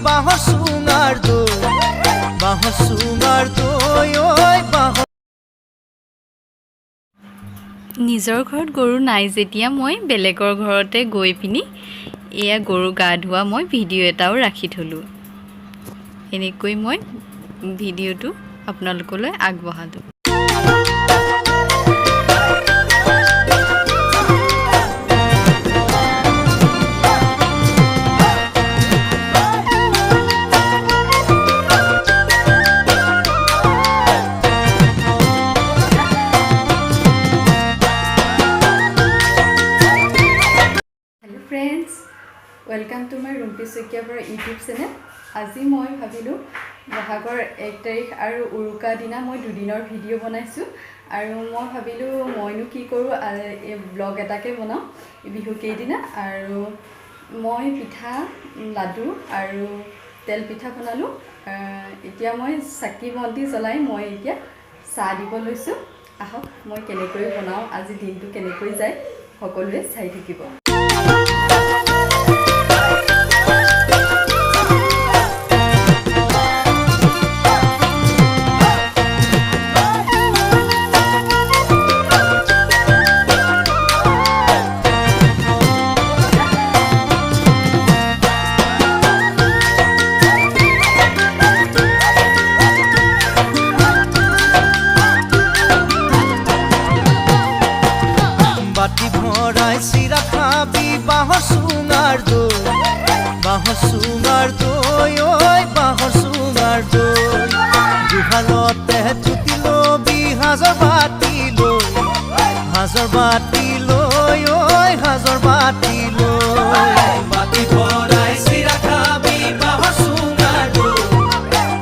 বাঁহৰ চুঙাৰ দৈ বাঁহৰ চুঙাৰ দৈ ঐ বাঁহৰ। নিজৰ ঘৰত গৰু নাই যেতিয়া মই বেলেগৰ ঘৰতে গৈ পিনি এয়া গৰু গা ধোৱা মই ভিডিঅ' এটাও ৰাখি থলোঁ। এনেকৈ মই ভিডিঅ'টো আপোনালোকলৈ আগবঢ়ালোঁ। ফ্ৰেণ্ডছ, ৱেলকাম টু মাই ৰুম্পী শইকীয়াৰ পৰা ইউটিউব চেনেল। আজি মই ভাবিলোঁ বহাগৰ 1 তাৰিখ আৰু উৰুকা দিনা মই দুদিনৰ ভিডিঅ' বনাইছোঁ আৰু মই ভাবিলোঁ মইনো কি কৰোঁ এই ব্লগ এটাকে বনাওঁ বিহু কেইদিনা। আৰু মই পিঠা লাডু আৰু তেল পিঠা বনালোঁ। এতিয়া মই চাকি বন্তি জ্বলাই মই এতিয়া চাহ দিব লৈছোঁ। আহক মই কেনেকৈ বনাওঁ, আজি দিনটো কেনেকৈ যায় সকলোৱে চাই থাকিব। বাঁহৰ চুঙাৰ দৈ বাঁহৰ চুঙাৰ দৈ ঐ বাঁহৰ চুঙাৰ দৈ। জুহালতে জুতি লবি সাজৰ বাতি লৈ ঐ সাজৰ বাতি লৈ। বাতি ভৰাই চিৰা খাবি বাঁহৰ চুঙাৰ দৈ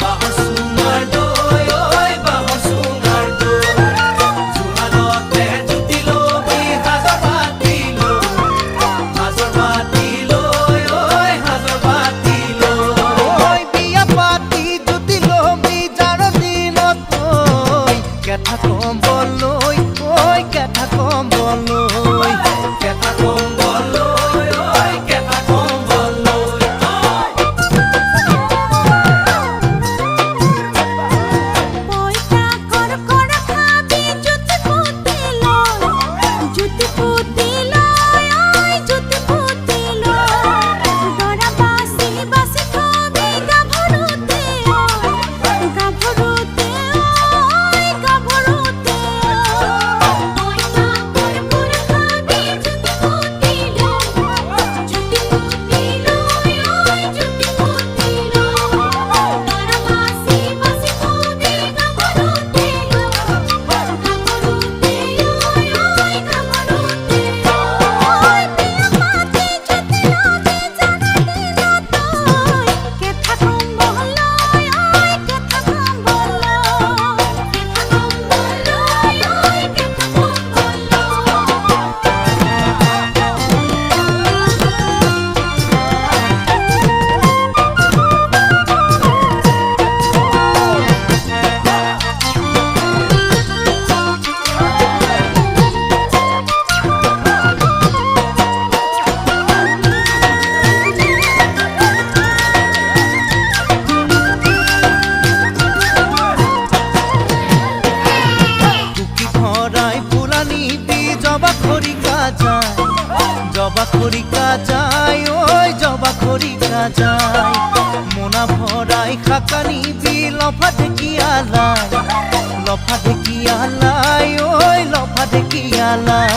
বাঁহৰ চুঙাৰ দৈ ঐ বাঁহৰ চুঙাৰ দৈ। জুহালতে জুতি লবি সাজৰ বাতি কেঠা কম্বললৈ ঐ কেঠা কম্বললৈ কেঠা কম্বললৈ ঐ কেঠা কম্বললৈ। পইচা ঘৰ ঘৰ খাবি জুতি পুতি লৈ জুতি পুতি লৈ ঐ জুতি পুতি লৈ। দৰা বাছি বাছি থবি গাভৰুতে গাভৰুতে জবা খৰিকা যায় ঐ জবা খৰিকা যায়। মোনা ভৰাই খাকা নিবি লফা ঢেকিয়ালাই ঐ লফা ঢেকিয়ালাই।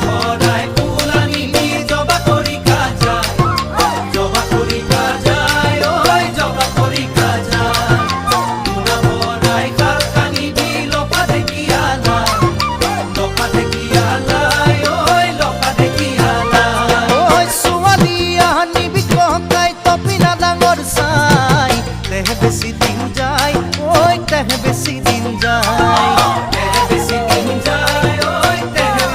ভৰাই ফুলা নিবি জবা খৰিকা যায় জবা খৰিকা যায় ঐ জবা খৰিকা যায়। মোনা ভৰাই খাকা নিবি লফা ঢেকিয়ালাই বেশি দিন যায় ঐ তেহে বেশি দিন যায় তেহে বেশি দিন যায় ঐ তেহে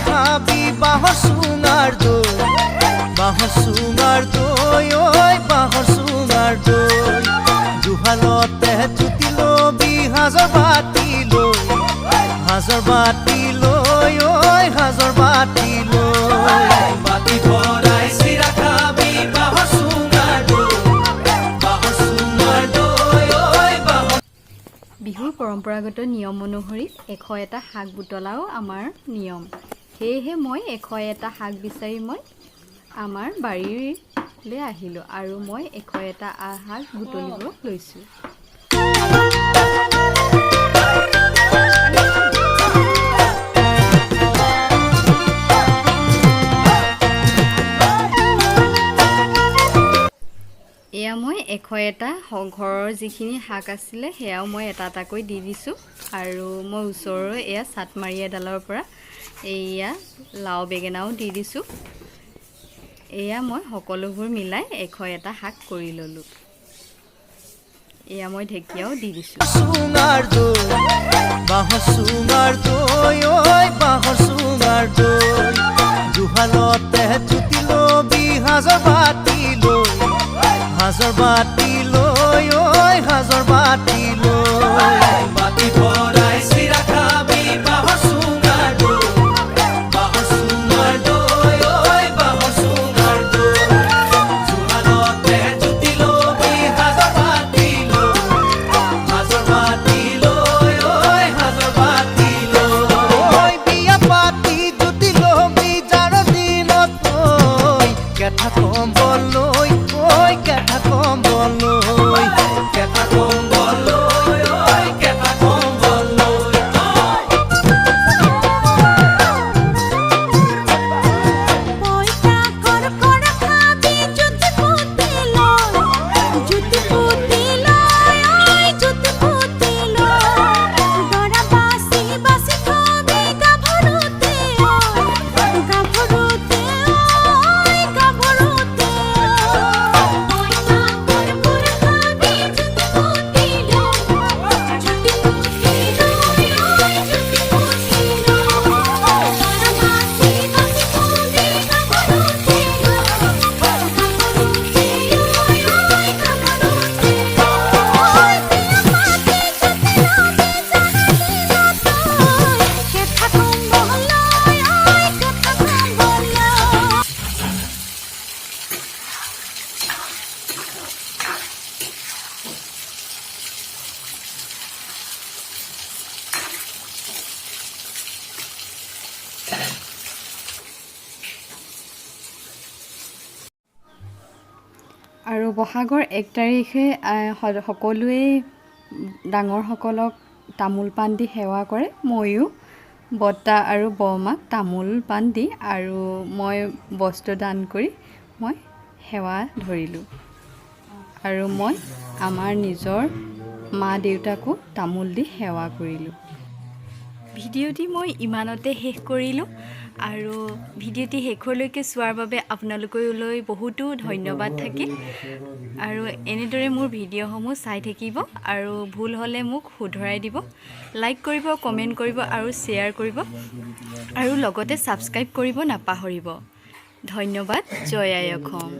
খাবি বাঁহৰ চুঙাৰ দৈ বাঁহৰ চুঙাৰ দৈ ঐ বাঁহৰ চুঙাৰ দৈ জুহালতে জুতি লবি সাজৰ বাতি লৈ ঐ সাজৰ বাতি লৈ বাতি ভৰাই চিৰা খাবি বাঁহৰ চুঙাৰ দৈ বাঁহৰ চুঙাৰ দৈ ঐ বাঁহৰ বিহুৰ পৰম্পৰাগত নিয়ম অনুসৰি 101টা শাক বুটলাও আমাৰ নিয়ম সেয়েহে মই 101টা শাক বিচাৰি মই আমাৰ বাৰীলৈ আহিলোঁ আৰু মই 101টা শাক বুটলিব লৈছোঁ। এয়া মই 101টা ঘৰৰ যিখিনি শাক আছিলে সেয়াও মই এটা এটাকৈ দি দিছোঁ আৰু মই ওচৰৰ এয়া চাটমাৰি এডালৰ পৰা এয়া লাও বেঙেনাও দি দিছোঁ। এয়া মই সকলোবোৰ মিলাই 101টা শাক কৰি ল'লোঁ। এয়া মই ঢেকীয়াও দি দিছোঁ। চুঙাৰ দৈ বাঁহৰ চুঙাৰ দৈ ঐ বাঁহৰ চুঙাৰ দৈ জুহালতে জুতি লবি সাজৰ বাতি লৈ ঐ সাজৰ বাতি লৈ বাতি ভৰাই চিৰা খাবি বাঁহৰ চুঙাৰ দৈ বাঁহৰ চুঙাৰ দৈ ঐ বাঁহৰ চুঙাৰ দৈ জুহালতে জুতি লবি সাজৰ বাতি লৈ ঐ সাজৰ বাতি লৈ বিয়া পাতি জুতি লবি যাৰ দিনত ঐ কেঠা কম্বল লৈ কেঠা কম্বল লৈ কেঁথা কম্বল লৈ ঐ কেঁথা কম্বল লৈ পইতা কড়কড় খাবি জুতি পুতি লয় ওই জুতি পুতি লয় দৰা বাসি বাসি খাবি গাভৰুতে পইতা কড়কড় খাবি জুতি পুতি লয় জুতি পুতি লয় ওই জুতি পুতি লয় দৰা বাসি বাসি খাবি গাভৰুতে আৰু বহাগৰ 1 তাৰিখে সকলোৱে ডাঙৰসকলক তামোল পাণ দি সেৱা কৰে। ময়ো বৰ্তা আৰু বৰমাক তামোল পাণ দি আৰু মই বস্ত্ৰ দান কৰি মই সেৱা ধৰিলোঁ আৰু মই আমাৰ নিজৰ মা দেউতাকো তামোল দি সেৱা কৰিলোঁ। ভিডিঅ'টি মই ইমানতে শেষ কৰিলোঁ আৰু ভিডিঅ'টি শেষলৈকে চোৱাৰ বাবে আপোনালোকলৈ বহুতো ধন্যবাদ থাকিল আৰু এনেদৰে মোৰ ভিডিঅ'সমূহ চাই থাকিব আৰু ভুল হ'লে মোক শুধৰাই দিব, লাইক কৰিব, কমেণ্ট কৰিব আৰু শ্বেয়াৰ কৰিব আৰু লগতে ছাবস্ক্ৰাইব কৰিব নাপাহৰিব। ধন্যবাদ। জয় আই অসম।